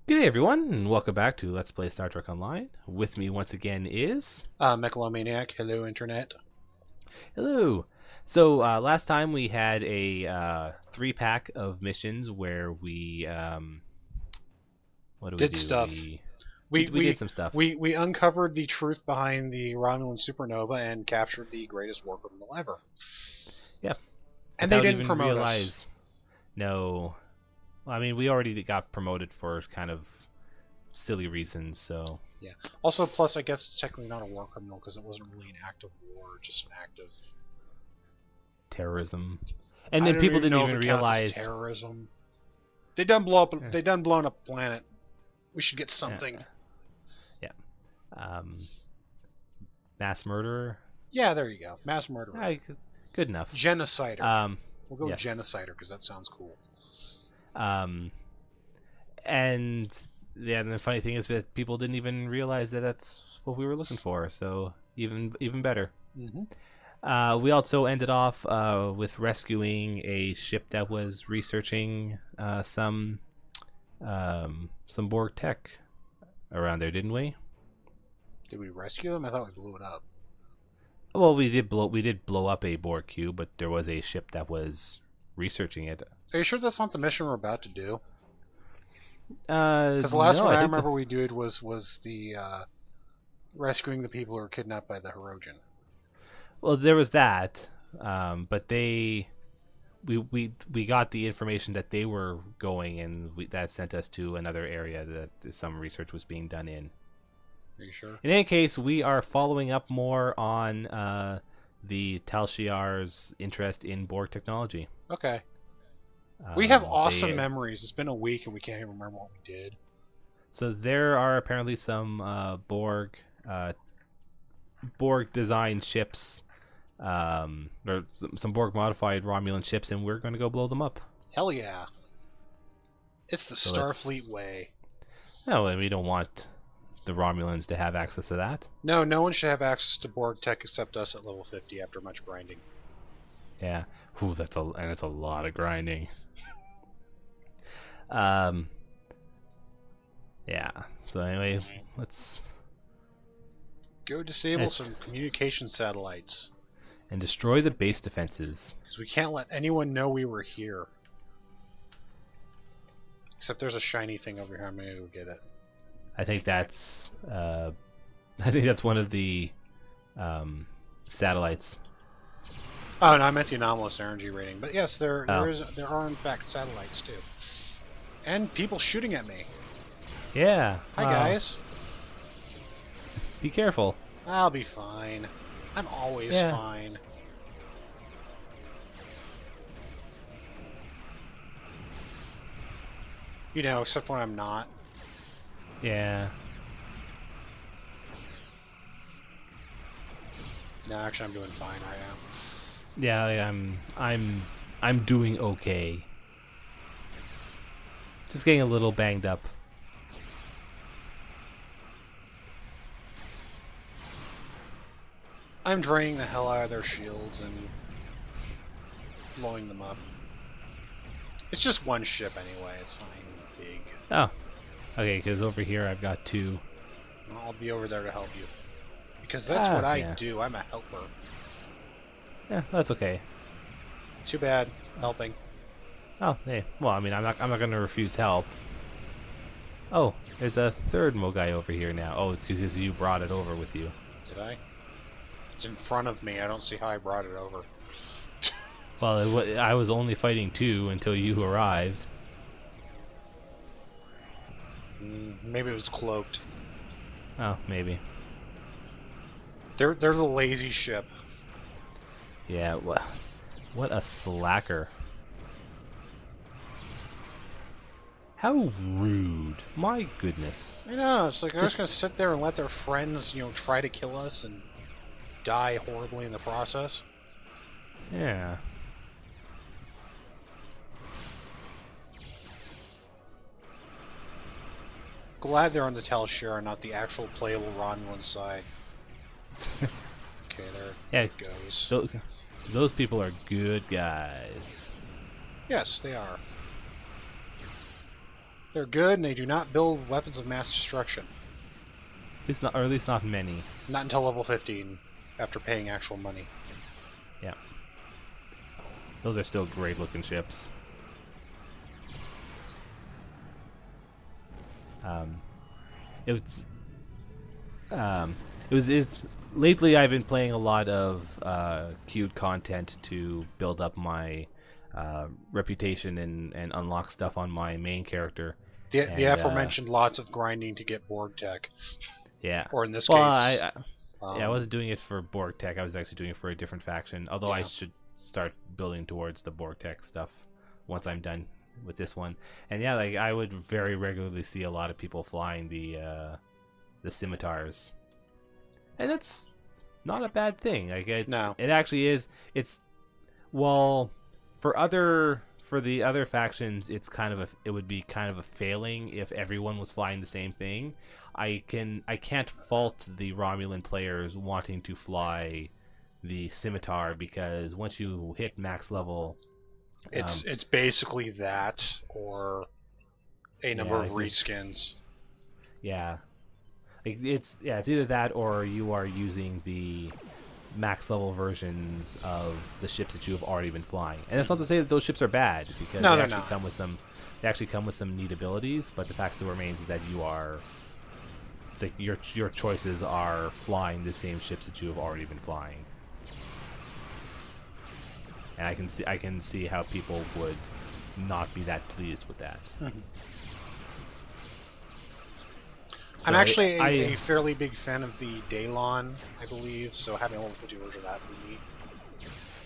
Good day, everyone, and welcome back to Let's Play Star Trek Online. With me once again is... Megalomaniac, hello internet. Hello! So, last time we had a 3-pack of missions where we... what do we Did do? stuff. We did some stuff. We uncovered the truth behind the Romulan supernova and captured the greatest war criminal ever. Yeah. And they Without didn't even promote realize... us. No. Well, I mean, we already got promoted for kind of silly reasons, so... Yeah. Also, plus, I guess it's technically not a war criminal because it wasn't really an act of war, just an act of terrorism. And I then don't people even didn't know even if it counts as realize... terrorism. They done blow up. Yeah. They done blown up a planet. We should get something. Yeah. Mass murderer? Yeah, there you go. Mass murderer. Good enough. Genocider. We'll go yes. with genocider because that sounds cool. And yeah, and the funny thing is that people didn't even realize that that's what we were looking for. So even better. Mm-hmm. We also ended off with rescuing a ship that was researching some Borg tech around there, didn't we? Did we rescue them? I thought we blew it up. Well, we did blow up a Borg cube, but there was a ship that was researching it. Are you sure that's not the mission we're about to do? Because the last no, one I remember we did was the rescuing the people who were kidnapped by the Hirogen. Well, there was that, but we got the information that they were going, and that sent us to another area that some research was being done in. Are you sure? In any case, we are following up more on the Tal Shiar's interest in Borg technology. Okay. We have awesome they- memories. It's been a week and we can't even remember what we did. So there are apparently some Borg designed ships, or some Borg modified Romulan ships, and we're going to go blow them up. Hell yeah. It's the So Starfleet way. No, and we don't want the Romulans to have access to that. No, no one should have access to Borg tech except us at level 50 after much grinding. Yeah. Ooh, that's a lot of grinding. Yeah. So anyway, let's Go disable some communication satellites. and destroy the base defenses. Because we can't let anyone know we were here. Except there's a shiny thing over here. I'm gonna go get it. I think that's one of the satellites. Oh, no, I meant the anomalous energy rating. But yes, there Oh. there are in fact satellites too. And people shooting at me. Yeah. Hi guys. Be careful. I'll be fine. I'm always Yeah. fine. You know, except when I'm not. Yeah. No, actually I'm doing fine right now. Yeah, I'm doing okay. Just getting a little banged up. I'm draining the hell out of their shields and blowing them up. It's just one ship anyway, it's not even big. Oh. Okay, because over here I've got 2. I'll be over there to help you. Because that's what I yeah. do, I'm a helper. Yeah, that's okay. Too bad, helping. Oh, hey. Well, I mean, I'm not going to refuse help. Oh, there's a third Mogai over here now. Oh, because you brought it over with you. Did I? It's in front of me, I don't see how I brought it over. Well, I was only fighting 2 until you arrived. Maybe it was cloaked. Oh, maybe. They're the lazy ship. Yeah, what a slacker. How rude. My goodness. I know, it's like they're just gonna sit there and let their friends, try to kill us and die horribly in the process. Yeah. Glad they're on the Tal Shiar, not the actual playable Romulan side. Okay, there Yeah, it goes. those people are good guys. Yes, they are. They're good, and they do not build weapons of mass destruction. At least not many. Not until level 15, after paying actual money. Yeah. Those are still great looking ships. It's lately I've been playing a lot of queued content to build up my reputation and unlock stuff on my main character. The aforementioned lots of grinding to get Borg tech. Yeah. Or in this well, case... I wasn't doing it for Borg tech. I was actually doing it for a different faction. Although I should start building towards the Borg tech stuff once I'm done with this one. And yeah, like I would very regularly see a lot of people flying the scimitars, and that's not a bad thing. Like it actually is. It's for the other factions, it would be kind of a failing if everyone was flying the same thing. I can't fault the Romulan players wanting to fly the scimitar, because once you hit max level, it's basically that or a number of reskins. Yeah. It's either that or you are using the max level versions of the ships that you have already been flying. And that's not to say that those ships are bad, because they actually come with some neat abilities, but the fact still remains is that your choices are flying the same ships that you have already been flying. And I can see how people would not be that pleased with that. Mm-hmm. So I'm actually a fairly big fan of the Daylon, I believe, so having a level 50 version of that would be neat.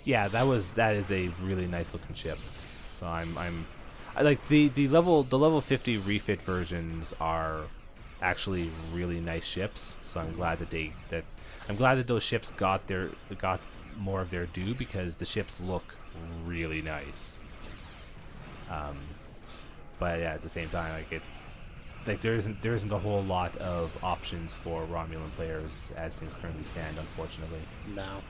Yeah, that is a really nice looking ship. So I like the level 50 refit versions are actually really nice ships. So I'm glad that those ships got more of their due, because the ships look really nice. But yeah, at the same time, like it's like there isn't a whole lot of options for Romulan players as things currently stand, unfortunately. No.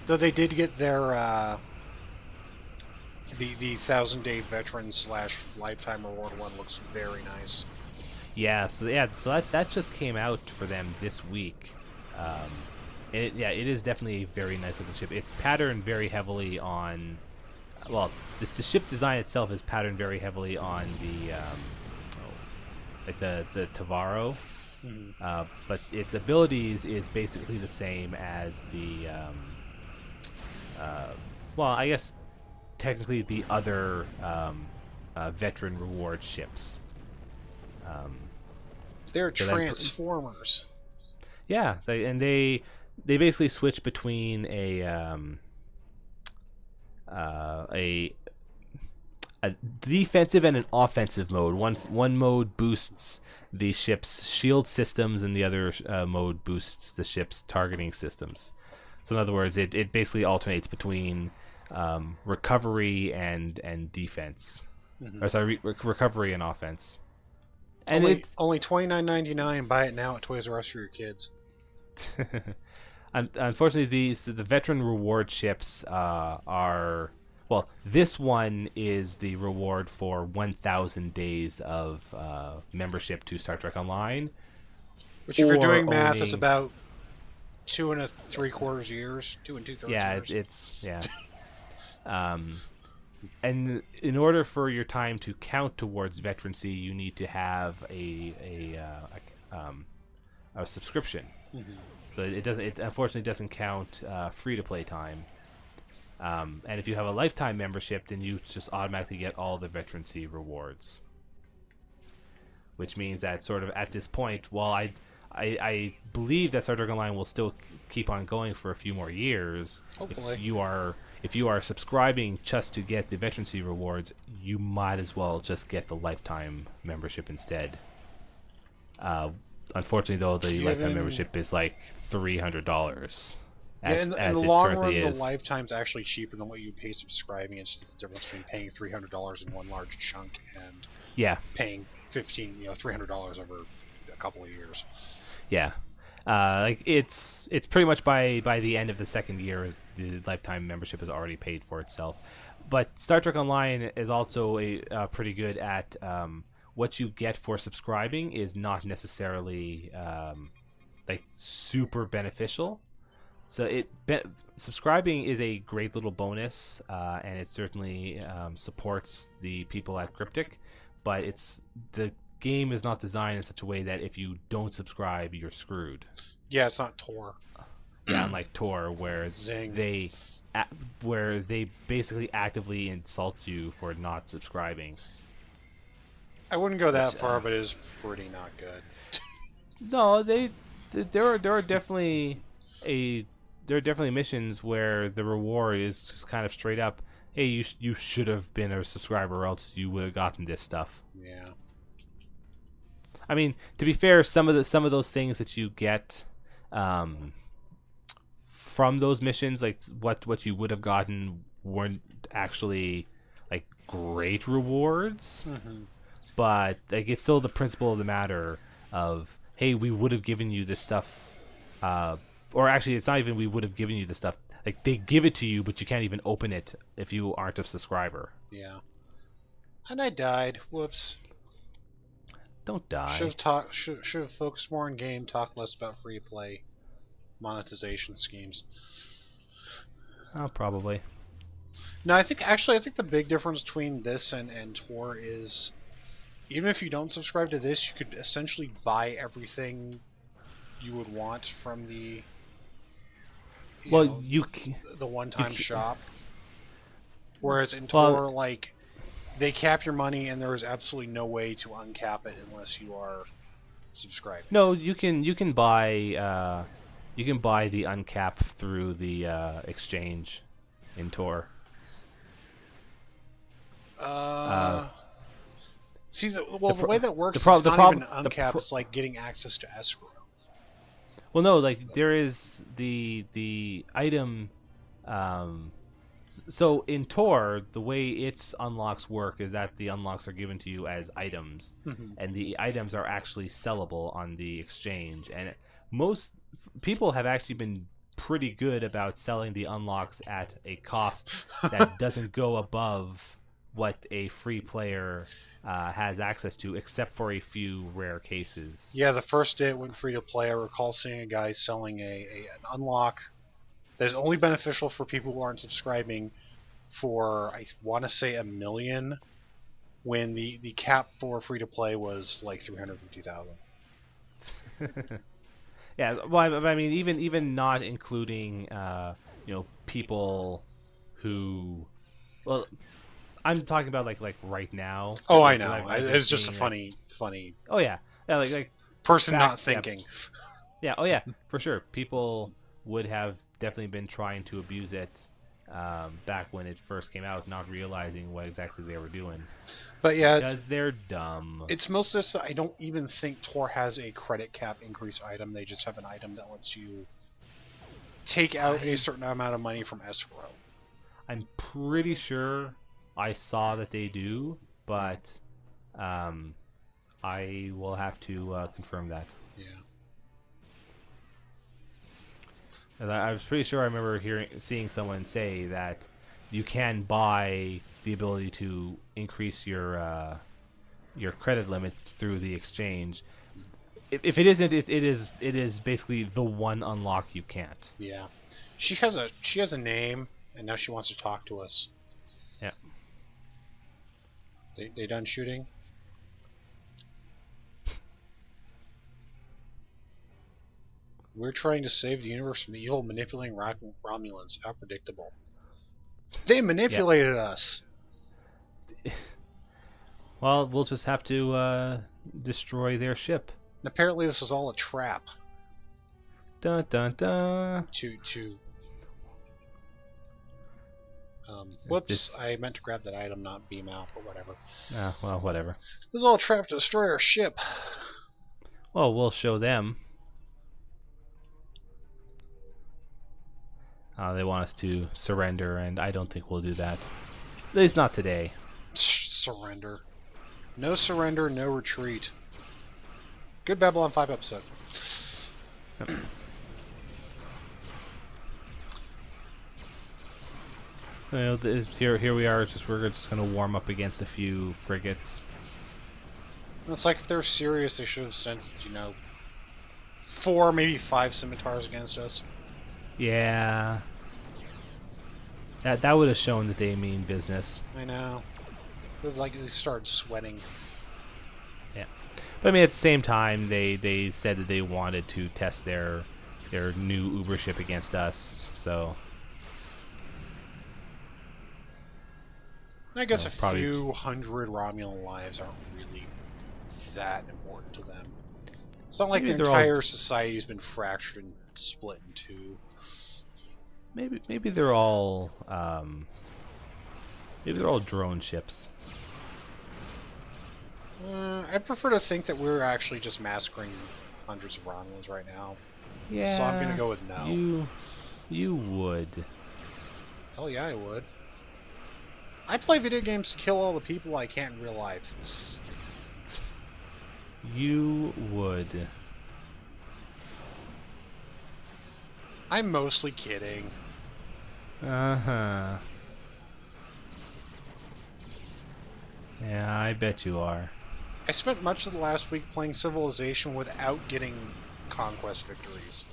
Though they did get their the 1,000-day veteran / lifetime reward one looks very nice. Yeah, so that just came out for them this week. It is definitely a very nice looking ship. It's patterned very heavily on, well, the ship design itself is patterned very heavily on the Tavaro, but its abilities is basically the same as the well, I guess technically the other veteran reward ships. They're Transformers. Yeah, they basically switch between a defensive and an offensive mode. One mode boosts the ship's shield systems, and the other mode boosts the ship's targeting systems. So in other words, it basically alternates between recovery and defense. Or sorry, recovery and offense. And only $29.99. Buy it now at Toys R Us for your kids. Unfortunately, the veteran reward ships are, well, this one is the reward for 1,000 days of membership to Star Trek Online. Which, if you're doing math, is about 2 3/4 years, 2 2/3 years. Yeah. And in order for your time to count towards veterancy, you need to have a subscription. Mm-hmm. So it unfortunately doesn't count free to play time. And if you have a lifetime membership, then you just automatically get all the veterancy rewards. Which means that sort of at this point, while I believe that Star Trek Online will still keep on going for a few more years. Hopefully. If you are subscribing just to get the veterancy rewards, you might as well just get the lifetime membership instead. Unfortunately, though, the lifetime membership is like $300. In the long run, the lifetime's actually cheaper than what you pay subscribing. It's just the difference between paying $300 in one large chunk and paying $300 over a couple of years. Yeah, like it's pretty much by the end of the second year, the lifetime membership has already paid for itself. But Star Trek Online is also pretty good at what you get for subscribing is not necessarily like super beneficial. So subscribing is a great little bonus, and it certainly supports the people at Cryptic. But the game is not designed in such a way that if you don't subscribe, you're screwed. Yeah, it's not Tor. Yeah, unlike Tor, where Zing. they basically actively insult you for not subscribing. I wouldn't go that far, but it is pretty not good. No, there are definitely missions where the reward is just kind of straight up, hey, you should have been a subscriber, or else you would have gotten this stuff. Yeah. I mean, to be fair, some of those things that you get from those missions, like what you would have gotten, weren't actually like great rewards. Mm-hmm. But like it's still the principle of the matter of, hey, we would have given you this stuff, or actually it's not even we would have given you the stuff. Like they give it to you, but you can't even open it if you aren't a subscriber. Yeah. And I died. Whoops. Don't die. Should have focused more on game, talked less about free play monetization schemes. Oh, probably. No, I think the big difference between this and Tor is, even if you don't subscribe to this, you could essentially buy everything you would want from the the one-time shop. Whereas in Tor, like, they cap your money, and there is absolutely no way to uncap it unless you are subscribing. No, you can buy the uncap through the exchange in Tor. See, the way that works is not even uncap. It's like getting access to escrow. Well, no, like there is the item. So in Tor, the way its unlocks work is that the unlocks are given to you as items, and the items are actually sellable on the exchange. And most people have actually been pretty good about selling the unlocks at a cost that doesn't go above what a free player has access to, except for a few rare cases. Yeah, the first day it went free to play, I recall seeing a guy selling an unlock that is only beneficial for people who aren't subscribing for, I want to say, $1 million, when the cap for free to play was like 350,000. Yeah, well, I mean, even not including people who, well, I'm talking about like right now. Oh, I know. It's just a funny. Oh yeah, like person not thinking. Yeah. Oh yeah, for sure. People would have definitely been trying to abuse it back when it first came out, not realizing what exactly they were doing. But yeah, because they're dumb. It's mostly, I don't even think Tor has a credit cap increase item. They just have an item that lets you take out a certain amount of money from escrow. I'm pretty sure I saw that they do, but I will have to confirm that. Yeah. And I was pretty sure I remember seeing someone say that you can buy the ability to increase your credit limit through the exchange. If it isn't, it is basically the one unlock you can't. Yeah, she has a name, and now she wants to talk to us. Yeah. They done shooting? We're trying to save the universe from the evil manipulating Romulans. How predictable. They manipulated us. Well, we'll just have to destroy their ship. And apparently this was all a trap. Dun dun dun. Whoops, I meant to grab that item, not beam out, but whatever. Well, whatever. This is all a trap to destroy our ship. Well, we'll show them. They want us to surrender, and I don't think we'll do that. At least not today. Surrender. No surrender, no retreat. Good Babylon 5 episode. Here we are. We're just gonna warm up against a few frigates. It's like if they're serious, they should have sent 4, maybe 5 scimitars against us. Yeah. That would have shown that they mean business. I know. Would have they started sweating. Yeah. But I mean, at the same time, they said that they wanted to test their new Uber ship against us, so. I guess a few hundred Romulan lives aren't really that important to them. It's not like the entire society's been fractured and split in two. Maybe they're all drone ships. I prefer to think that we're actually just massacring hundreds of Romulans right now. Yeah. So I'm gonna go with no. You would. Hell yeah, I would. I play video games to kill all the people I can't in real life. You would. I'm mostly kidding. Uh-huh. Yeah, I bet you are. I spent much of the last week playing Civilization without getting conquest victories.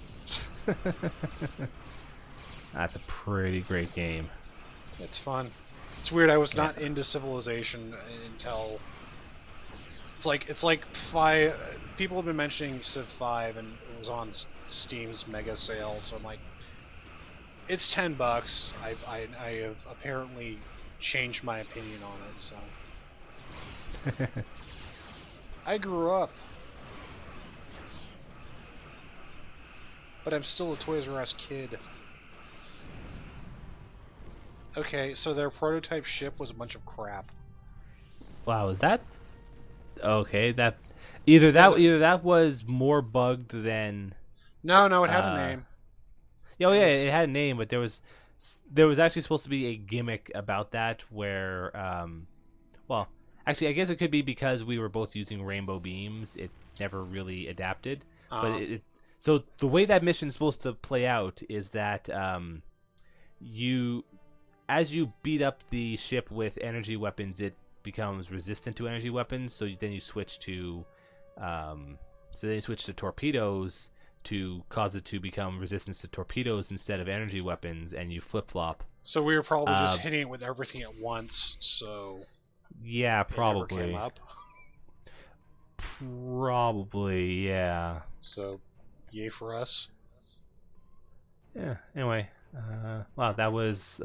That's a pretty great game. It's fun. It's weird, I was not into Civilization until... It's like 5... People have been mentioning Civ 5 and it was on Steam's mega sale, so I'm like... It's $10. I have apparently changed my opinion on it, so... I grew up. But I'm still a Toys R Us kid. Okay, so their prototype ship was a bunch of crap. Wow, is that... Okay, that... Either that was more bugged than... No, it had a name. Oh yeah, it had a name, but there was actually supposed to be a gimmick about that where... well, actually, I guess it could be because we were both using rainbow beams. It never really adapted. But so the way that mission is supposed to play out is that as you beat up the ship with energy weapons, it becomes resistant to energy weapons. So then you switch to torpedoes to cause it to become resistant to torpedoes instead of energy weapons, and you flip flop. So we were probably just hitting it with everything at once. So yeah, probably. It never came up. Probably, yeah. So, yay for us. Yeah. Anyway, wow, that was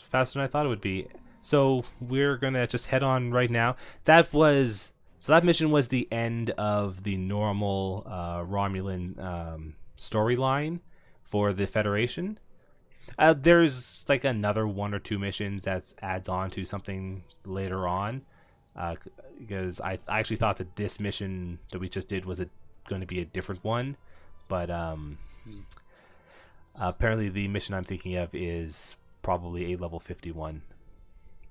faster than I thought it would be. So we're gonna just head on right now. That mission was the end of the normal Romulan storyline for the Federation. There's like another 1 or 2 missions that adds on to something later on. Because I actually thought that this mission that we just did was going to be a different one, but apparently the mission I'm thinking of is probably a level 51.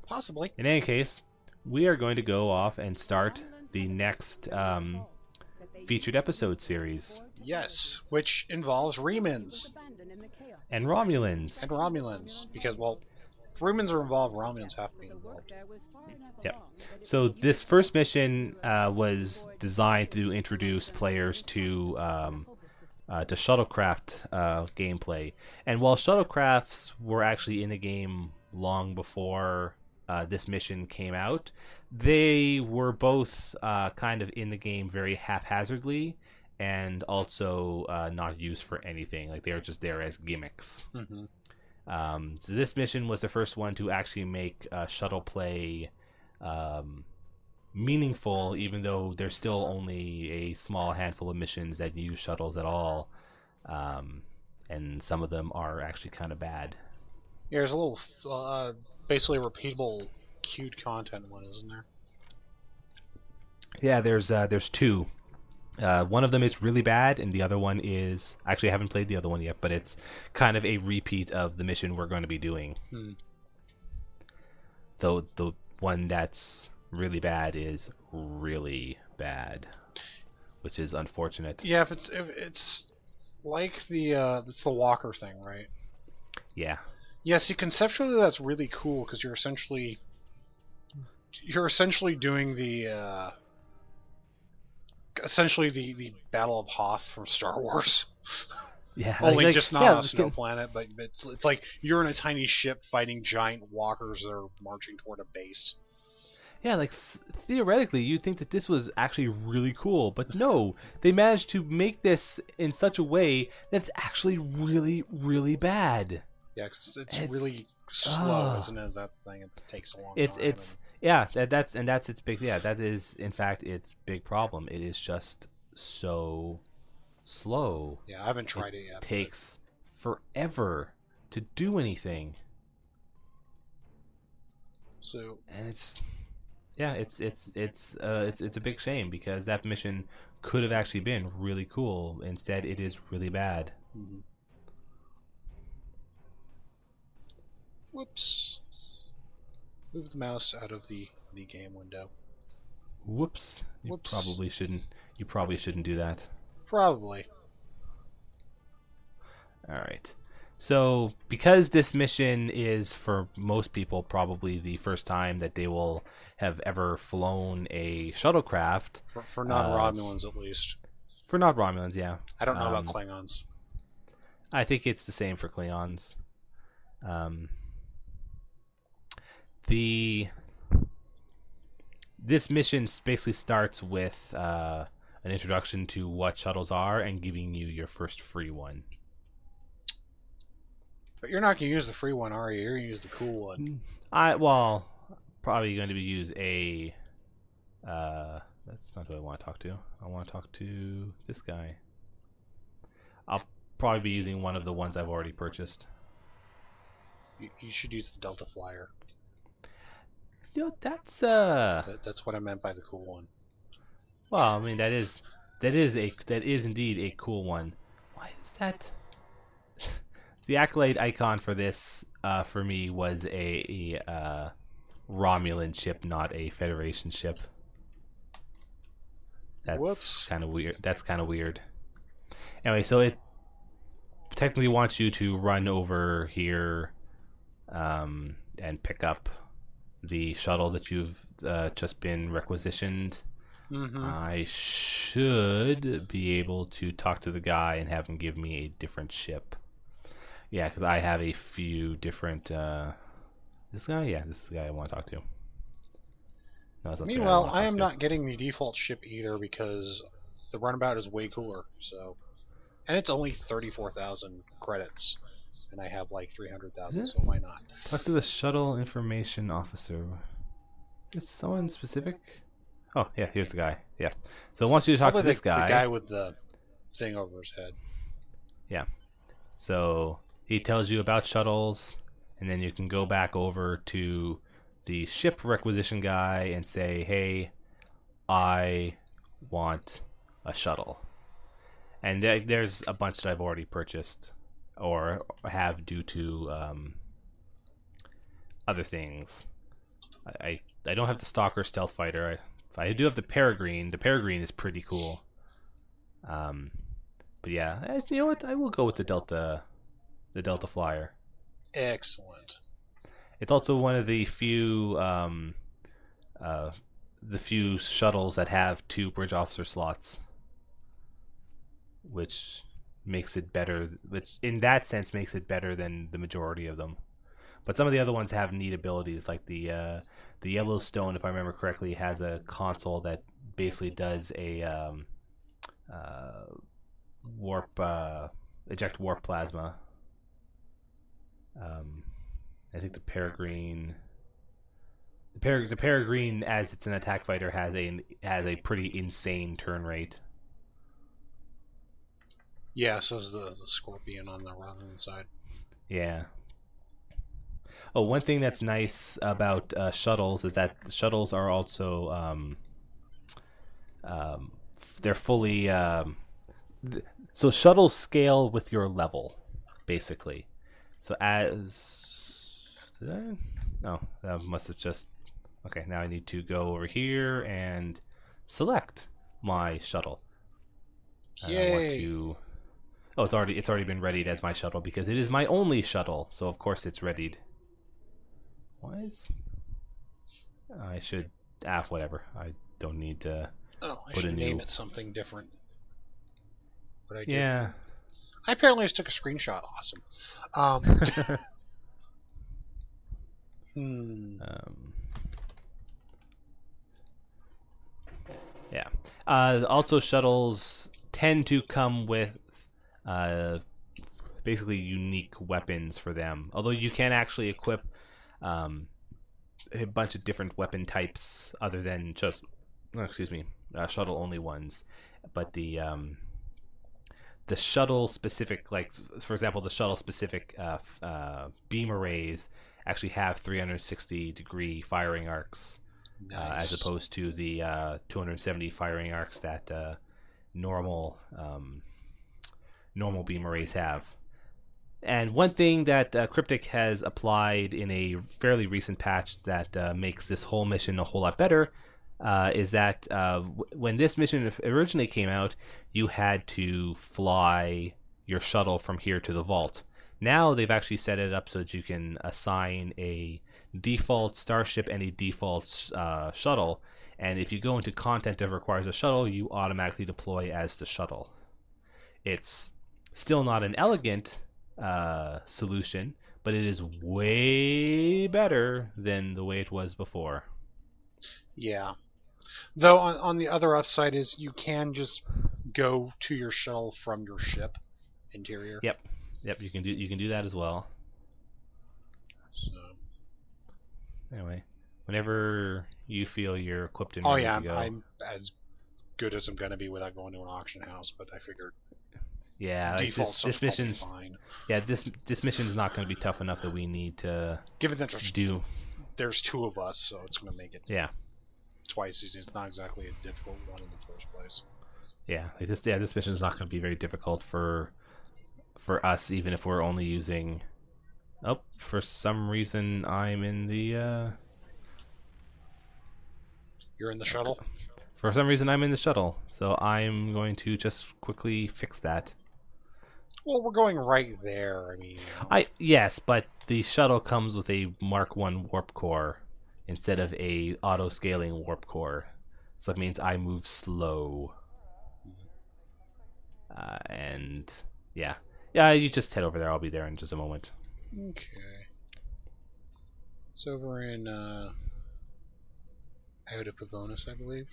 Possibly. In any case, we are going to go off and start the next featured episode series. Yes, which involves Remans. And Romulans. Because, well, if Remans are involved, Romulans have to be involved. Yep. So this first mission was designed to introduce players to shuttlecraft gameplay. And while shuttlecrafts were actually in the game long before this mission came out, they were both kind of in the game very haphazardly and also not used for anything. Like, they were just there as gimmicks. Mm-hmm. So this mission was the first one to actually make shuttle play meaningful, even though there's still only a small handful of missions that use shuttles at all, and some of them are actually kind of bad. Yeah, there's a little basically repeatable queued content one, isn't there? Yeah, there's 2. One of them is really bad, and the other one is... Actually, I haven't played the other one yet, but it's kind of a repeat of the mission we're going to be doing. Though the one that's really bad is really bad, which is unfortunate. Yeah, if it's like it's the Walker thing, right? Yeah. Yeah. See, conceptually, that's really cool because you're essentially doing the the Battle of Hoth from Star Wars. Yeah, Only just not on a snow planet, but it's like you're in a tiny ship fighting giant walkers that are marching toward a base. Yeah, like theoretically, you'd think that this was actually really cool, but no, they managed to make this in such a way that's actually really, really bad. Yeah, it's really slow, isn't it? Is that the thing? It takes a long time. That's its big that is in fact its big problem. It is just so slow. Yeah, I haven't tried it yet. It takes forever to do anything. So and it's a big shame because that mission could have actually been really cool. Instead, it is really bad. Mm-hmm. Whoops. Move the mouse out of the game window. Whoops. You probably shouldn't do that. Probably. All right. So, because this mission is for most people probably the first time that they will have ever flown a shuttlecraft. For non-Romulans, at least. For non-Romulans, yeah. I don't know about Klingons. I think it's the same for Klingons. This mission basically starts with an introduction to what shuttles are and giving you your first free one. But you're not going to use the free one, are you? You're going to use the cool one. Probably going to use a... that's not who I want to talk to. I want to talk to this guy. I'll probably be using one of the ones I've already purchased. You should use the Delta Flyer. That's what I meant by the cool one. Well, I mean that is indeed a cool one. Why is that? The accolade icon for this, for me, was a Romulan ship, not a Federation ship. That's kind of weird. Anyway, so it technically wants you to run over here and pick up the shuttle that you've just been requisitioned. Mm-hmm. I should be able to talk to the guy and have him give me a different ship. Yeah, because I have a few different... this guy? Yeah, this is the guy I want to talk to. No, meanwhile, I am not getting the default ship either because the runabout is way cooler. So, and it's only 34,000 credits, and I have like 300,000, so why not? Talk to the shuttle information officer. Is someone specific? Oh, yeah, here's the guy. Yeah. So I want you to talk to this guy. The guy with the thing over his head. Yeah. So he tells you about shuttles, and then you can go back over to the ship requisition guy and say, hey, I want a shuttle. And there's a bunch that I've already purchased or have due to other things. I don't have the Stalker Stealth Fighter. I do have the Peregrine. The Peregrine is pretty cool. But yeah, you know what? I will go with the Delta Flyer. Excellent. It's also one of the few shuttles that have 2 bridge officer slots, which makes it better. Which in that sense makes it better than the majority of them. But some of the other ones have neat abilities, like the Yellowstone, if I remember correctly, has a console that basically does a eject warp plasma. I think the Peregrine, as it's an attack fighter, has a pretty insane turn rate. Yeah, so is the Scorpion on the Romulan side. Yeah. Oh, one thing that's nice about shuttles is that the shuttles are also they're fully so shuttles scale with your level, basically. So that must have just... Okay, now I need to go over here and select my shuttle. Yay. I want to... Oh, it's already been readied as my shuttle because it is my only shuttle, so of course it's readied. Why is... I should... whatever. I don't need to I put should a new... name it something different. But I did. Yeah. I apparently just took a screenshot. Awesome. Yeah. Also, shuttles tend to come with basically unique weapons for them. Although you can actually equip a bunch of different weapon types other than just, shuttle only ones. But the shuttle specific, like for example, the shuttle specific beam arrays actually have 360-degree firing arcs. Nice. As opposed to the 270 firing arcs that normal beam arrays have. And one thing that Cryptic has applied in a fairly recent patch that makes this whole mission a whole lot better is that when this mission originally came out, you had to fly your shuttle from here to the vault. Now they've actually set it up so that you can assign a default starship and a default shuttle, and if you go into content that requires a shuttle, you automatically deploy as the shuttle. It's still not an elegant solution, but it is way better than the way it was before. Yeah. Though on the other upside is you can just go to your shuttle from your ship interior. Yep, you can do that as well. So. Anyway, whenever you feel you're equipped and ready to go. I'm as good as I'm gonna be without going to an auction house, but I figured. Yeah, like this mission's fine. Yeah, this mission's not going to be tough enough that we need to. Given that there's two of us, so it's going to make it. Yeah. Twice easy. It's not exactly a difficult one in the first place. Yeah, like this mission is not going to be very difficult for us, even if we're only using. Oh, for some reason I'm in the. You're in the shuttle? For some reason I'm in the shuttle, so I'm going to just quickly fix that. Well, we're going right there. I mean, yes, but the shuttle comes with a Mark 1 warp core instead of a auto-scaling warp core, so that means I move slow. And yeah, you just head over there. I'll be there in just a moment. Okay. It's over in out of Pavonis, I believe.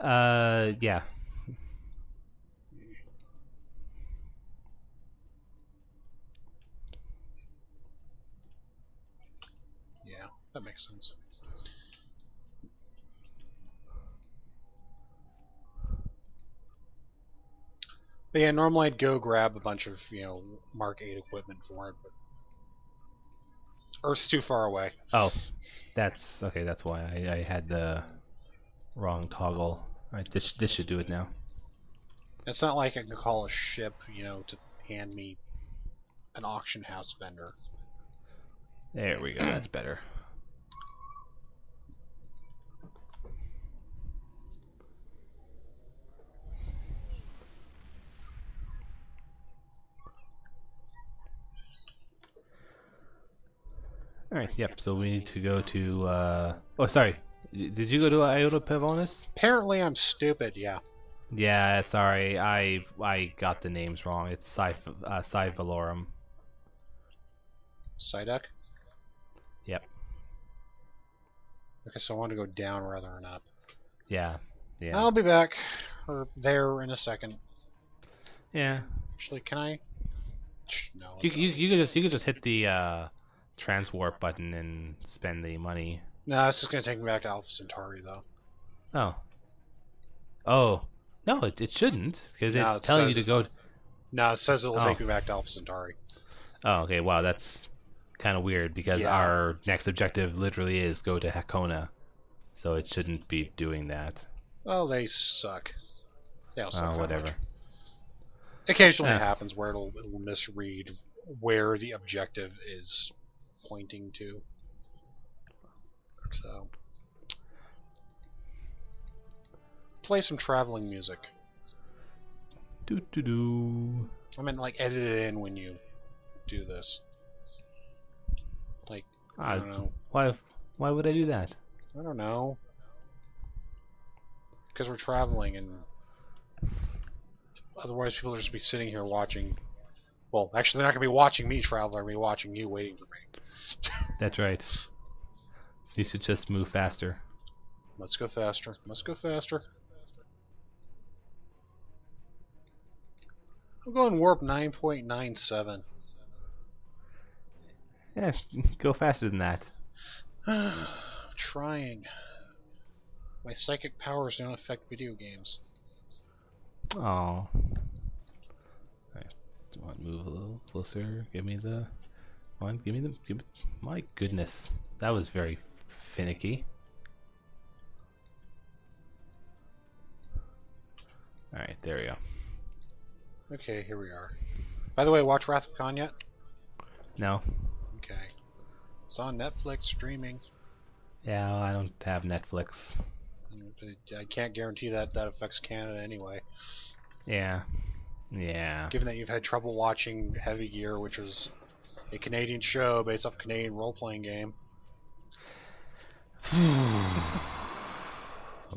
Yeah. Yeah, that makes sense. But yeah, normally I'd go grab a bunch of, Mark 8 equipment for it, but Earth's too far away. Oh, that's okay. That's why I had the wrong toggle. All right, this should do it now. It's not like I can call a ship, to hand me an auction house vendor. There we go. That's better. All right. Yep. So we need to go to. Oh, sorry. Did you go to Iota Pavonis? Apparently, I'm stupid. Yeah. Yeah. Sorry. I got the names wrong. It's Sci Valorum. Psyduck? Yep. Okay, so I want to go down rather than up. Yeah. I'll be back, or there in a second. Yeah. Actually, can I? No. You could just hit the transwarp button and spend the money. No, it's just gonna take me back to Alpha Centauri though. Oh. No, it shouldn't, because it's telling you to go. No, it says it'll take me back to Alpha Centauri. Oh, okay. Wow, that's kind of weird because our next objective literally is go to Hakona, so it shouldn't be doing that. Well, they suck. They all suck. Whatever. Occasionally it happens where it'll misread where the objective is pointing to. So, play some traveling music. Do. I mean, like, edit it in when you do this. Like, I don't know. Why would I do that? I don't know. Because we're traveling, and otherwise people will just be sitting here watching. Well, actually, they're not going to be watching me travel. They're going to be watching you waiting for me. That's right. So you should just move faster. Let's go faster. Let's go faster. I'm going warp 9.97. Yeah, go faster than that. I'm trying. My psychic powers don't affect video games. Oh. Right. Do you want to move a little closer? Give me the one. Give me. My goodness, that was very finicky. All right, there we go. Okay, here we are. By the way, watch Wrath of Khan yet? No. Okay. It's on Netflix streaming. Yeah, I don't have Netflix. I can't guarantee that affects Canada anyway. Yeah. Yeah. Given that you've had trouble watching Heavy Gear, which is a Canadian show based off a Canadian role-playing game.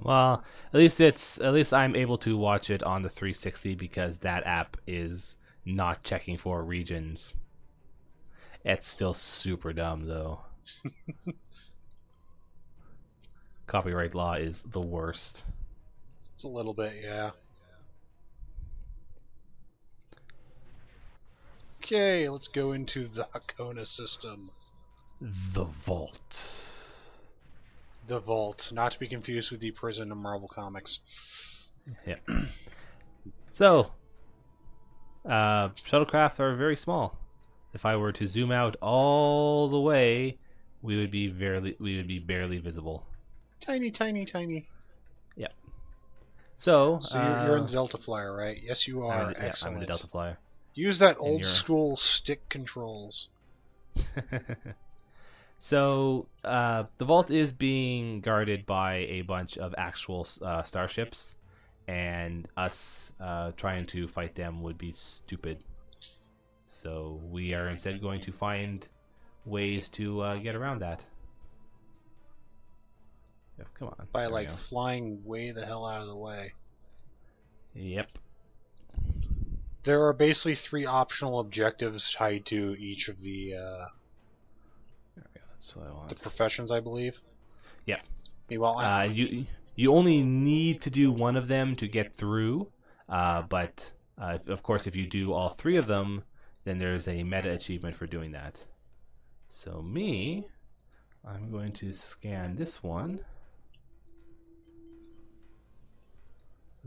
Well, at least I'm able to watch it on the 360 because that app is not checking for regions. It's still super dumb though. Copyright law is the worst. It's a little bit, yeah. Okay, let's go into the Hakona system. The Vault. The Vault, not to be confused with the prison in Marvel Comics. Yeah. So, shuttlecraft are very small. If I were to zoom out all the way, we would be barely visible. Tiny, tiny, tiny. Yeah. So you're in the Delta Flyer, right? Yes, you are. Excellent. Yeah, I'm in the Delta Flyer. Use that old school stick controls. So the vault is being guarded by a bunch of actual starships, and us trying to fight them would be stupid. So we are instead going to find ways to get around that. Yeah, come on. By like flying way the hell out of the way. Yep. There are basically 3 optional objectives tied to each of the that's what I want. The professions, I believe. Yeah. Meanwhile, you only need to do one of them to get through, but of course, if you do all 3 of them, then there's a meta achievement for doing that. So I'm going to scan this one.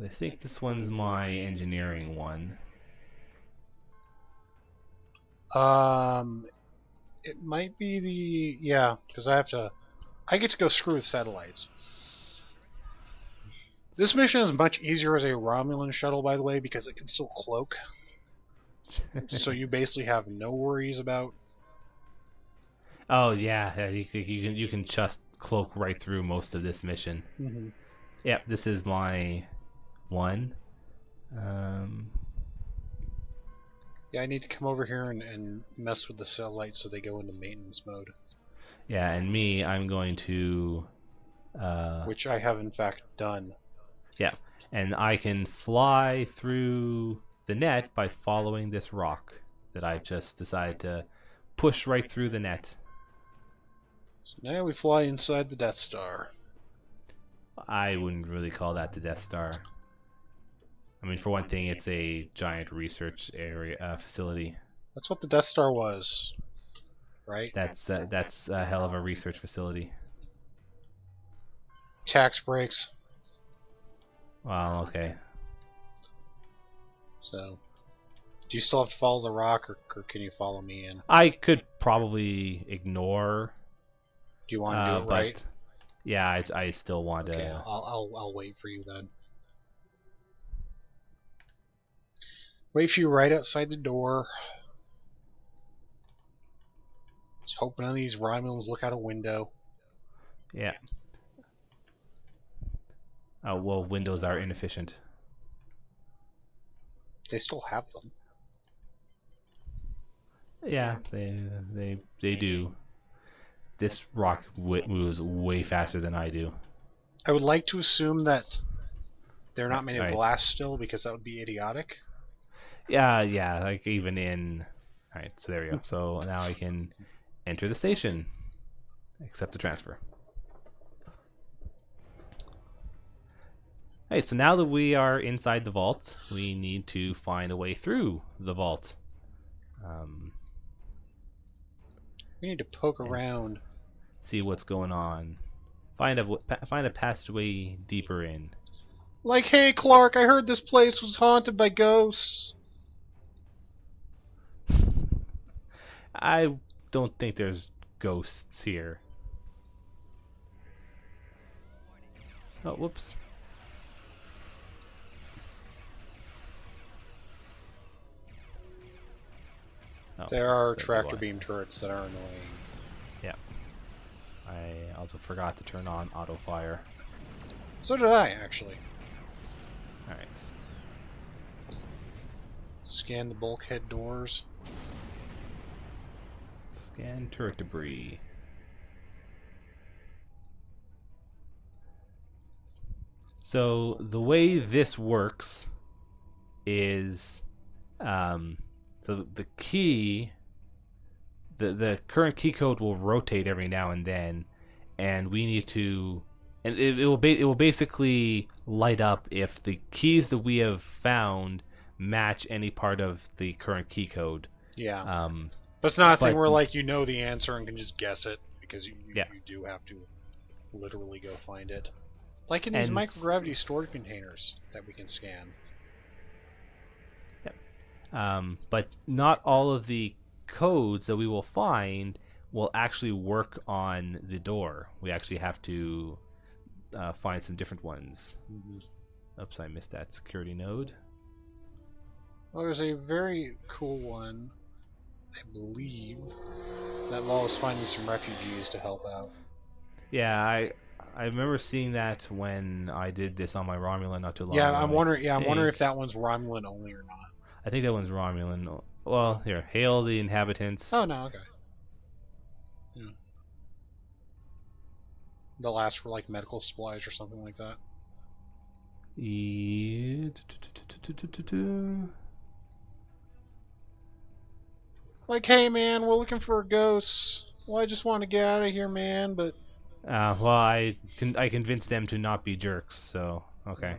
I think this one's my engineering one. It might be because I get to go screw with satellites. This mission is much easier as a Romulan shuttle, by the way, because it can still cloak. So you basically have no worries about. Oh yeah, you can just cloak right through most of this mission. Mm-hmm. Yep, this is my one. Yeah, I need to come over here and mess with the satellites so they go into maintenance mode. Yeah, and I'm going to... which I have in fact done. Yeah, and I can fly through the net by following this rock that I've just decided to push right through the net. So now we fly inside the Death Star. I wouldn't really call that the Death Star. I mean, for one thing, it's a giant research area facility. That's what the Death Star was, right? That's a hell of a research facility. Tax breaks. Well, okay. So, do you still have to follow the rock, or can you follow me in? I could probably ignore. Do you want to do it right? Yeah, I still want to. Okay, I'll wait for you then. Wait for you right outside the door. Just hope none of these Romulans look out a window. Yeah. Oh, well, windows are inefficient. They still have them. Yeah, they do. This rock moves way faster than I do. I would like to assume that they're not made of glass still, because that would be idiotic. Yeah, like even in... Alright, so there we go. So now I can enter the station. Accept the transfer. Alright, so now that we are inside the vault, we need to find a way through the vault. We need to poke around. See what's going on. Find a passageway deeper in. Like, hey Clark, I heard this place was haunted by ghosts. I don't think there's ghosts here. Oh, whoops. Oh, there are tractor beam turrets that are annoying. Yeah. I also forgot to turn on auto fire. So did I, actually. Alright. Scan the bulkhead doors. Scan turret debris. So the way this works is, so the key, the current key code will rotate every now and then, and we need to, and it will basically light up if the keys that we have found match any part of the current key code. Yeah. But it's not a thing where like you know the answer and can just guess it, because you do have to literally go find it. Like in these microgravity storage containers that we can scan. Yep. But not all of the codes that we will find will actually work on the door. We actually have to find some different ones. Oops, I missed that security node. Well, there's a very cool one, I believe, that involves finding some refugees to help out. Yeah, I remember seeing that when I did this on my Romulan not too long ago. I'm wondering if that one's Romulan only or not. I think that one's Romulan. Well, here, hail the inhabitants. Oh no, okay. Yeah. They'll ask for like medical supplies or something like that. Like, hey man, we're looking for ghosts. Well, I just want to get out of here, man, but... well, I convinced them to not be jerks, so okay.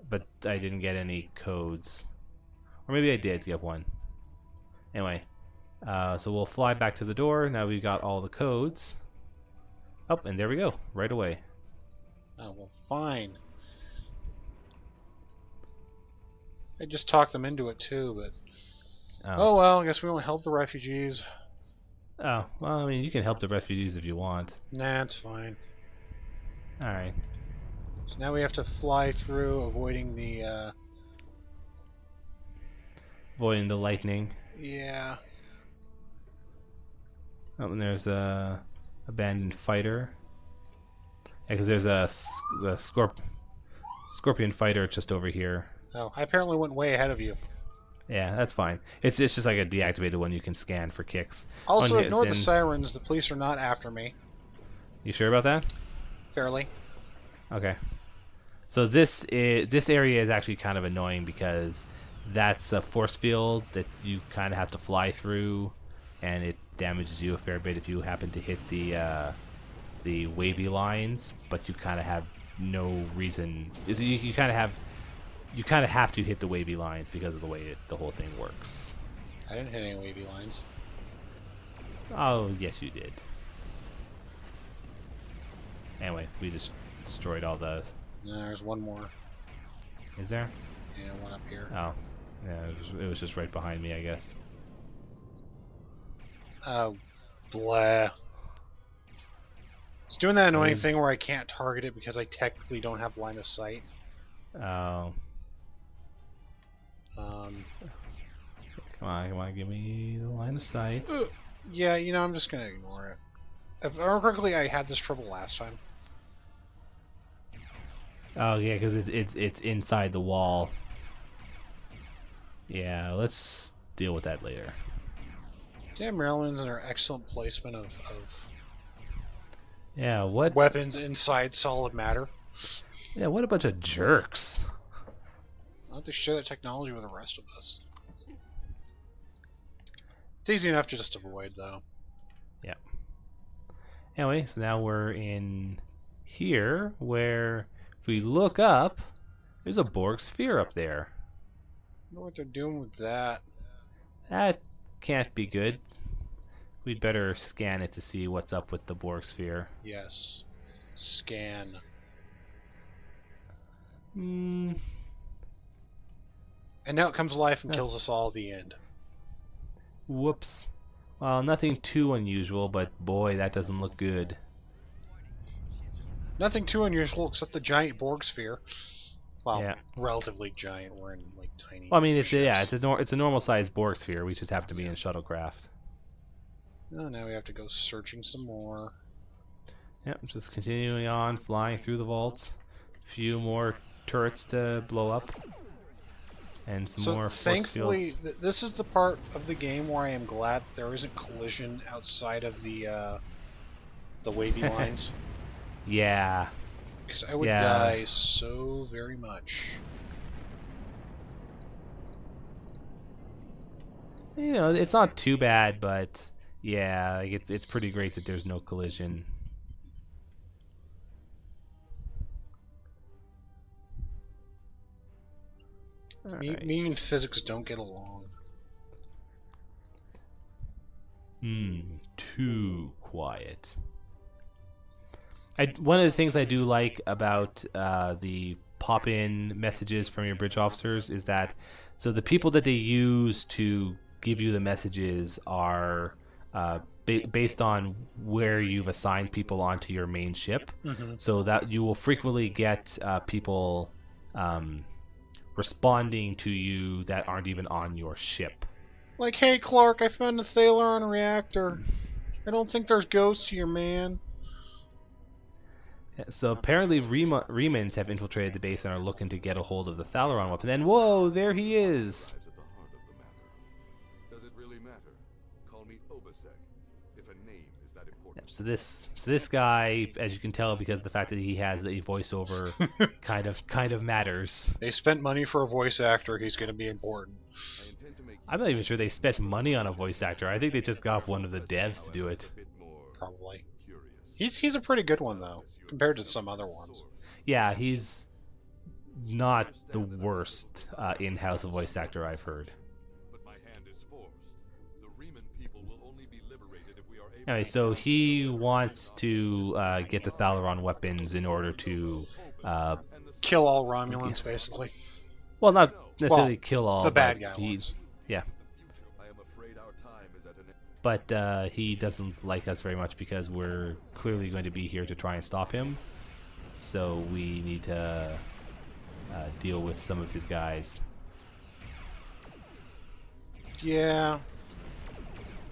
But I didn't get any codes, or maybe I did get one. Anyway, so we'll fly back to the door. Now we've got all the codes. Oh, and there we go, right away. Oh well, fine. I just talked them into it too, but oh well, I guess we won't help the refugees. Oh, well, I mean, you can help the refugees if you want. Nah, it's fine. Alright. So now we have to fly through, avoiding the lightning. Yeah. Oh, and there's a abandoned fighter. Yeah, because there's a scorpion fighter just over here. Oh, I apparently went way ahead of you. Yeah, that's fine. It's just like a deactivated one you can scan for kicks. Also, ignore the sirens. The police are not after me. You sure about that? Fairly. Okay. So this area is actually kind of annoying because that's a force field that you kind of have to fly through, and it damages you a fair bit if you happen to hit the wavy lines. But you kind of have no reason. You kind of have to hit the wavy lines because of the way the whole thing works. I didn't hit any wavy lines. Oh, yes you did. Anyway, we just destroyed all the... No, there's one more. Is there? Yeah, one up here. Oh. Yeah, it was just right behind me, I guess. Oh, blah. It's doing that annoying thing where I can't target it because I technically don't have line of sight. Oh. Come on, give me the line of sight. Yeah, you know, I'm just gonna ignore it. If I remember correctly, I had this trouble last time. Oh yeah, because it's inside the wall. Yeah, let's deal with that later. Damn railings and their excellent placement of yeah, what weapons inside solid matter. Yeah, what a bunch of jerks. Why don't they share that technology with the rest of us? It's easy enough to just avoid, though. Yeah. Anyway, so now we're in here, where if we look up, there's a Borg sphere up there. I wonder what they're doing with that. That can't be good. We'd better scan it to see what's up with the Borg sphere. Yes. Scan. Hmm. And now it comes alive and kills us all at the end. Whoops. Well, nothing too unusual, but boy, that doesn't look good. Nothing too unusual except the giant Borg sphere. Well, yeah. Relatively giant. We're in like tiny. Well, I mean, it's a normal sized Borg sphere. We just have to be in shuttlecraft. Oh, now we have to go searching some more. Yep, just continuing on, flying through the vaults. A few more turrets to blow up. And some more force fields. This is the part of the game where I am glad there isn't collision outside of the wavy lines. Yeah. Because I would die so very much. You know, it's not too bad, but yeah, like it's pretty great that there's no collision. Me and physics don't get along. Too quiet. One of the things I do like about the pop-in messages from your bridge officers is that, so the people that they use to give you the messages are based on where you've assigned people onto your main ship, so that you will frequently get people responding to you that aren't even on your ship. Like, hey Clark, I found a Thalaron reactor. I don't think there's ghosts here, man. So apparently Remans have infiltrated the base and are looking to get a hold of the Thalaron weapon. And whoa, there he is! Does it really matter? Call me Obasek, if a name is that important. So this guy, as you can tell, because of the fact that he has a voiceover, kind of matters. They spent money for a voice actor. He's going to be important. I'm not even sure they spent money on a voice actor. I think they just got one of the devs to do it. Probably. He's a pretty good one though, compared to some other ones. Yeah, he's not the worst in-house voice actor I've heard. Anyway, so he wants to get the Thalaron weapons in order to kill all Romulans, basically. Well, not necessarily kill all the bad guy ones. Yeah. But he doesn't like us very much because we're clearly going to be here to try and stop him. So we need to deal with some of his guys. Yeah.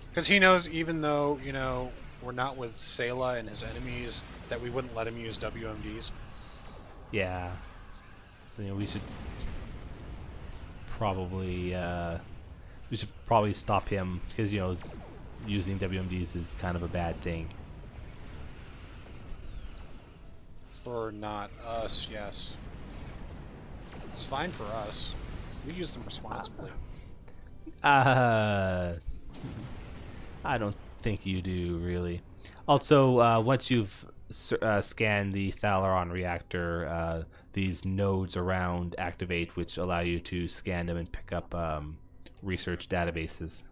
Because he knows, even though, you know, we're not with Sayla and his enemies, that we wouldn't let him use WMDs. Yeah. So, you know, we should probably stop him, because, you know, using WMDs is kind of a bad thing. For not us, yes. It's fine for us. We use them responsibly. I don't think you do, really. Also, once you've scanned the Thalaron reactor, these nodes around activate, which allow you to scan them and pick up research databases.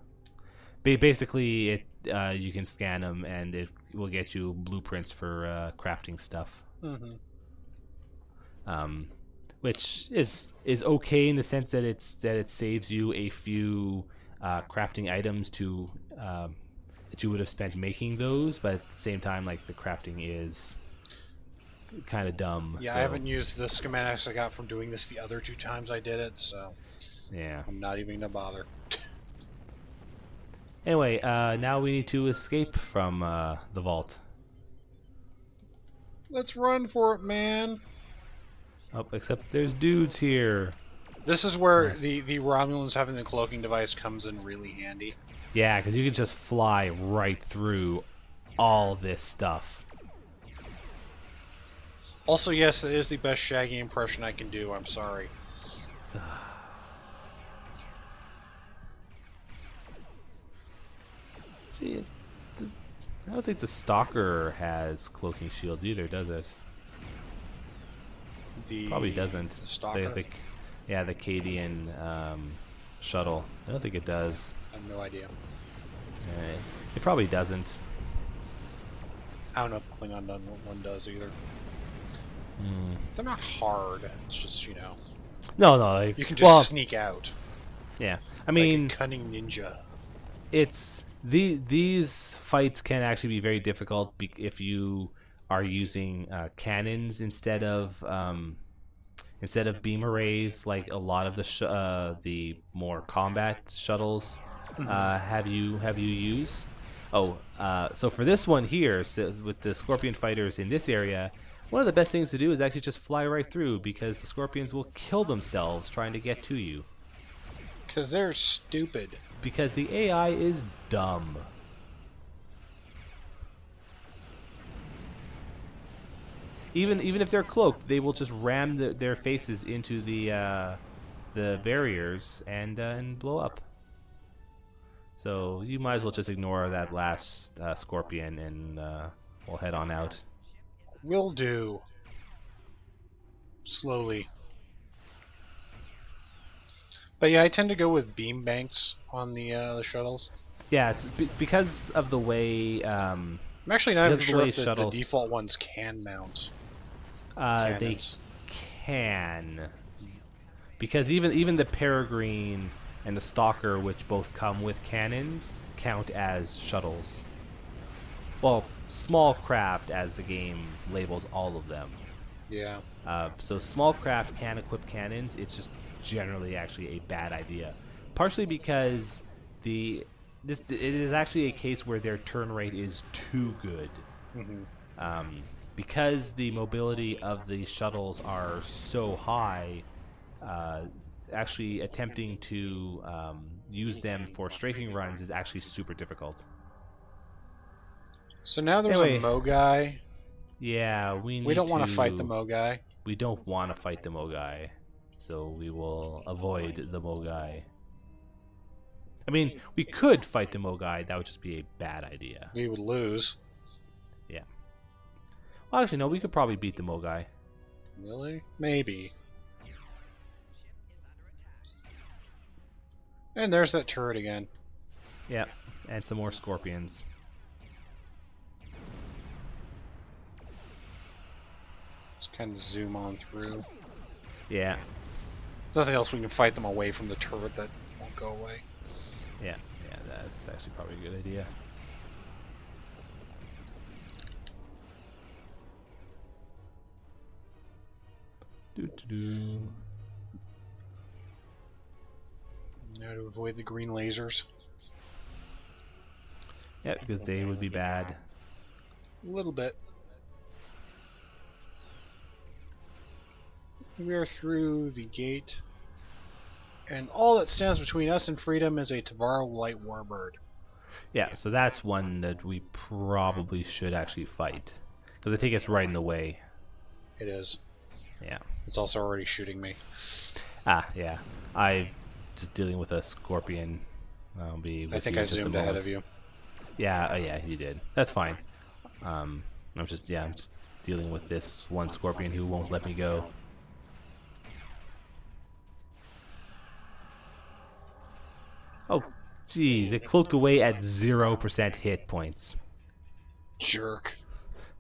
Basically, you can scan them, and it will get you blueprints for crafting stuff. Which is okay in the sense that it saves you a few crafting items to that you would have spent making those, but at the same time, like, the crafting is kind of dumb. Yeah, so. I haven't used the schematics I got from doing this the other 2 times I did it, so yeah, I'm not even gonna bother. Anyway, now we need to escape from the vault. Let's run for it, man. Oh, except there's dudes here. This is where the Romulans having the cloaking device comes in really handy. Yeah, because you can just fly right through all this stuff. Also, yes, it is the best Shaggy impression I can do. I'm sorry. Gee, I don't think the Stalker has cloaking shields either, does it? Probably doesn't. The Stalker? Yeah, the Cadian shuttle. I don't think it does. I have no idea. It probably doesn't. I don't know if Klingon one does either. They're not hard. It's just, you know. No, like, you can just sneak out. Yeah, I mean, like a cunning ninja. It's these fights can actually be very difficult if you are using cannons instead of beam arrays, like a lot of the more combat shuttles have you used. So for this one here, with the Scorpion fighters in this area, one of the best things to do is actually just fly right through, because the Scorpions will kill themselves trying to get to you. Because they're stupid. Because the AI is dumb. Even if they're cloaked, they will just ram their faces into the barriers and blow up. So you might as well just ignore that last Scorpion and we'll head on out. Will do. Slowly. But yeah, I tend to go with beam banks on the shuttles. Yeah, it's because of the way. I'm actually not even sure if the default ones can mount. They can, because even the Peregrine and the Stalker, which both come with cannons, count as shuttles. Well, small craft, as the game labels all of them. Yeah. So small craft can equip cannons. It's just generally actually a bad idea, partially because it is actually a case where their turn rate is too good. Because the mobility of the shuttles are so high, actually attempting to use them for strafing runs is actually super difficult. So now there's a Mogai. Yeah, we don't want to fight the Mogai. We don't want to fight the Mogai, so we will avoid the Mogai. I mean, we could fight the Mogai. That would just be a bad idea. We would lose. Yeah. Well, actually, no. We could probably beat the Mogai. Really? Maybe. And there's that turret again. Yeah, and some more Scorpions. Let's kind of zoom on through. Yeah. Nothing else we can fight them away from the turret that won't go away. Yeah, that's actually probably a good idea. Now to avoid the green lasers. Yeah, because they would be bad. A little bit. We are through the gate, and all that stands between us and freedom is a Tavaro light warbird. Yeah, so that's one that we probably should actually fight, because I think it's right in the way. It is. Yeah. It's also already shooting me. Yeah. I'm just dealing with a Scorpion. I'll be with I think you I in just zoomed a ahead moment. of you. Yeah, yeah, you did. That's fine. I'm just dealing with this one Scorpion who won't let me go. Oh, jeez, it cloaked away at 0% hit points. Jerk.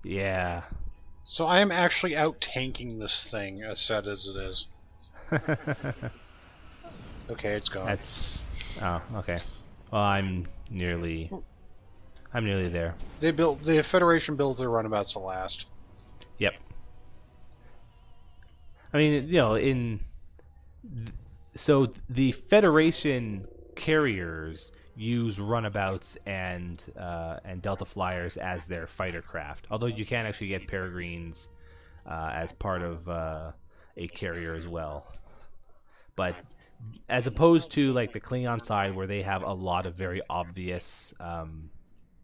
Yeah. So I am actually out tanking this thing, as sad as it is. Okay, it's gone. Oh, okay. Well, I'm nearly there. The Federation builds their runabouts to last. Yep. I mean, so the Federation carriers use runabouts and Delta Flyers as their fighter craft. Although you can actually get Peregrines as part of a carrier as well. But as opposed to like the Klingon side where they have a lot of very obvious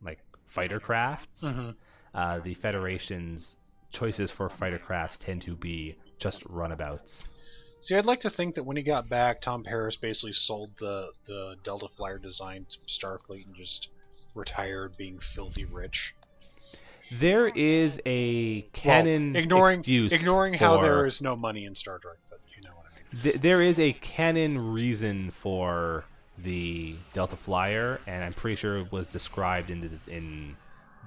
like fighter crafts, the Federation's choices for fighter crafts tend to be just runabouts. See, I'd like to think that when he got back, Tom Paris basically sold the Delta Flyer design to Starfleet and just retired being filthy rich. There is a canon ignoring how there is no money in Star Trek, but you know what I mean. There is a canon reason for the Delta Flyer, and I'm pretty sure it was described in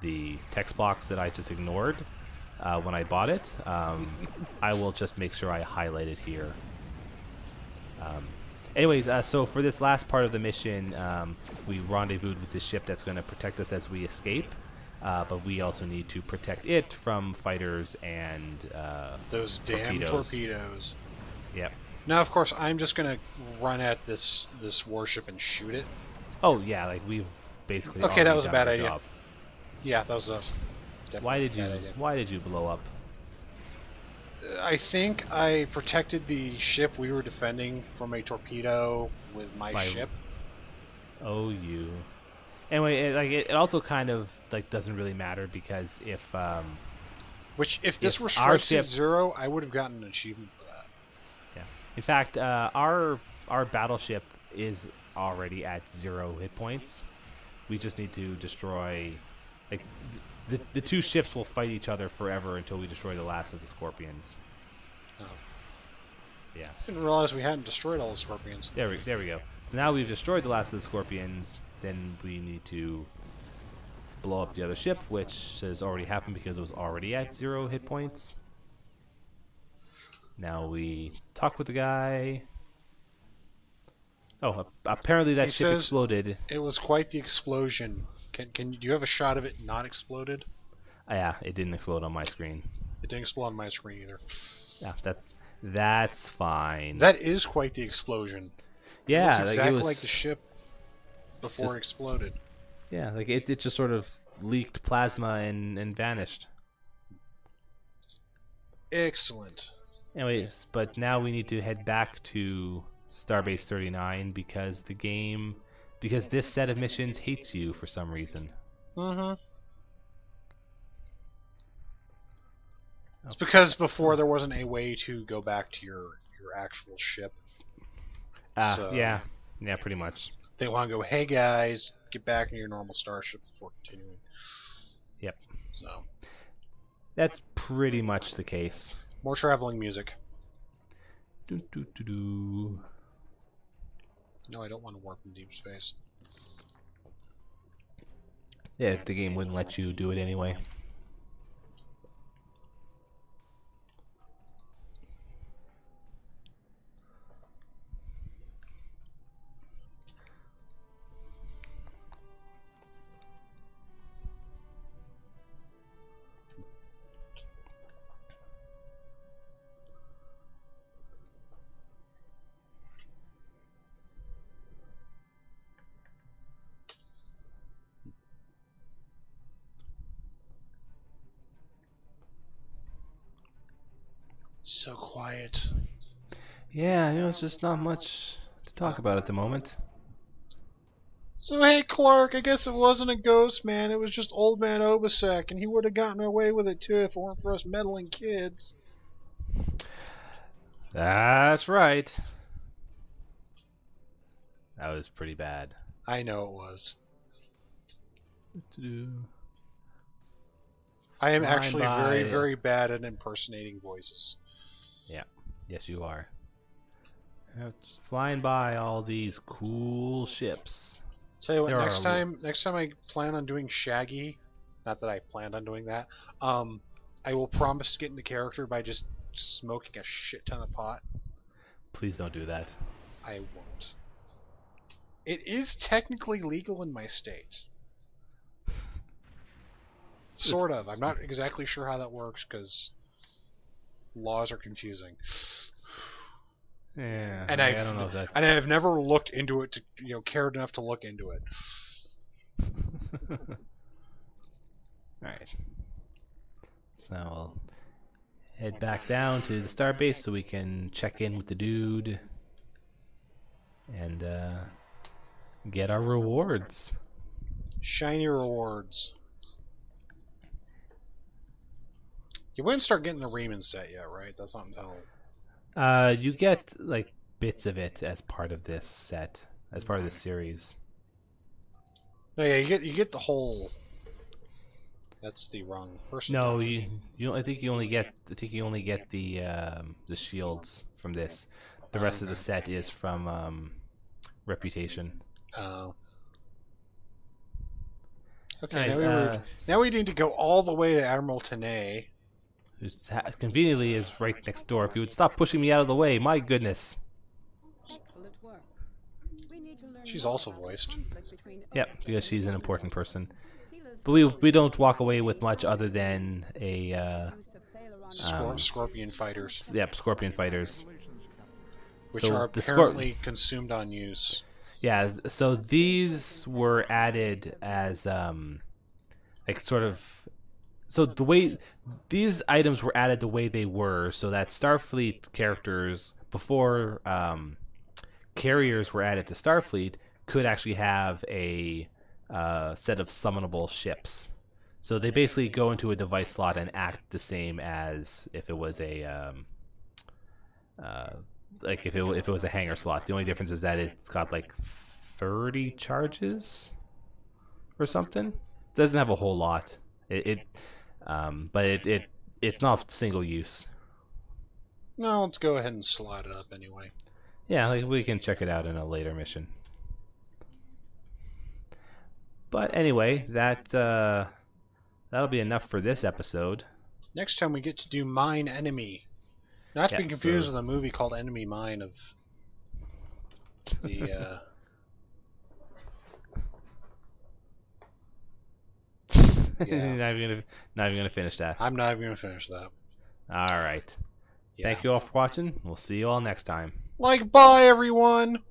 the text box that I just ignored when I bought it. I will just make sure I highlight it here. Anyways, so for this last part of the mission, we rendezvoused with this ship that's going to protect us as we escape. But we also need to protect it from fighters and those damn torpedoes. Yep. Now, of course, I'm just gonna run at this warship and shoot it. Oh yeah, like we've basically. Okay, that was a bad idea. Job. Yeah, that was a. Why did you blow up? I think I protected the ship we were defending from a torpedo with my ship. Oh, you. Anyway, it also kind of like doesn't really matter because if this were Strike Suit Zero, I would have gotten an achievement for that. Yeah. In fact, our battleship is already at 0 hit points. We just need to destroy like the two ships will fight each other forever until we destroy the last of the Scorpions. Oh. Yeah. I didn't realize we hadn't destroyed all the Scorpions. There we go. So now we've destroyed the last of the Scorpions. Then we need to blow up the other ship, which has already happened because it was already at 0 hit points. Now we talk with the guy. Oh, apparently that ship exploded. It was quite the explosion. Do you have a shot of it not exploded? Yeah, it didn't explode on my screen. It didn't explode on my screen either. Yeah, that's fine. That is quite the explosion. Yeah, it looks exactly like the ship before it exploded. Yeah, like it just sort of leaked plasma and vanished. Excellent. Anyways, but now we need to head back to Starbase 39 because this set of missions hates you for some reason. Mm-hmm. It's because before there wasn't a way to go back to your actual ship. Yeah, pretty much. They want to go, hey guys, get back in your normal starship before continuing. Yep. So that's pretty much the case. More traveling music. Do. No, I don't want to warp in deep space. Yeah, the game wouldn't let you do it anyway. So quiet. Yeah, it's just not much to talk about at the moment. So hey Clark, I guess it wasn't a ghost, man. It was just old man Obasek, and he would have gotten away with it too if it weren't for us meddling kids. That's right. That was pretty bad. I know it was. Do. I am actually very, very bad at impersonating voices. Yeah. Yes, you are. Just flying by all these cool ships. Tell you what, next time I plan on doing Shaggy, not that I planned on doing that, I will promise to get into character by just smoking a shit ton of pot. Please don't do that. I won't. It is technically legal in my state. Sort of. I'm not exactly sure how that works because laws are confusing. Yeah, and I don't know if that's... And I've never looked into it to, cared enough to look into it. Alright. So we'll head back down to the starbase so we can check in with the dude. and get our rewards. Shiny rewards. You wouldn't start getting the Riemann set yet, right? That's not until... You get like bits of it as part of this set, as part of this series. No, yeah, you get the whole. That's the wrong person. No, you. I think you only get the shields from this. The rest of the set is from Reputation. Oh. Okay, now we need to go all the way to Admiral Tanay. Who conveniently is right next door. If you would stop pushing me out of the way, my goodness. Excellent work. We need to learn She's also voiced. Yep, because she's an important person. But we don't walk away with much other than a scorpion fighters. Yep, scorpion fighters. Which are apparently consumed on use. Yeah, so these were added as like sort of. So the way these items were added the way they were, so that Starfleet characters before carriers were added to Starfleet could actually have a set of summonable ships. So they basically go into a device slot and act the same as if it was a like if it was a hangar slot. The only difference is that it's got like 30 charges or something. It doesn't have a whole lot. But it's not single use. No, let's go ahead and slot it up anyway. Yeah, like we can check it out in a later mission. But anyway, that'll be enough for this episode. Next time we get to do Mine Enemy. Not to be confused with a movie called Enemy Mine of the Yeah. not even gonna finish that. I'm not even gonna finish that. All right. Yeah. Thank you all for watching. We'll see you all next time. Bye everyone.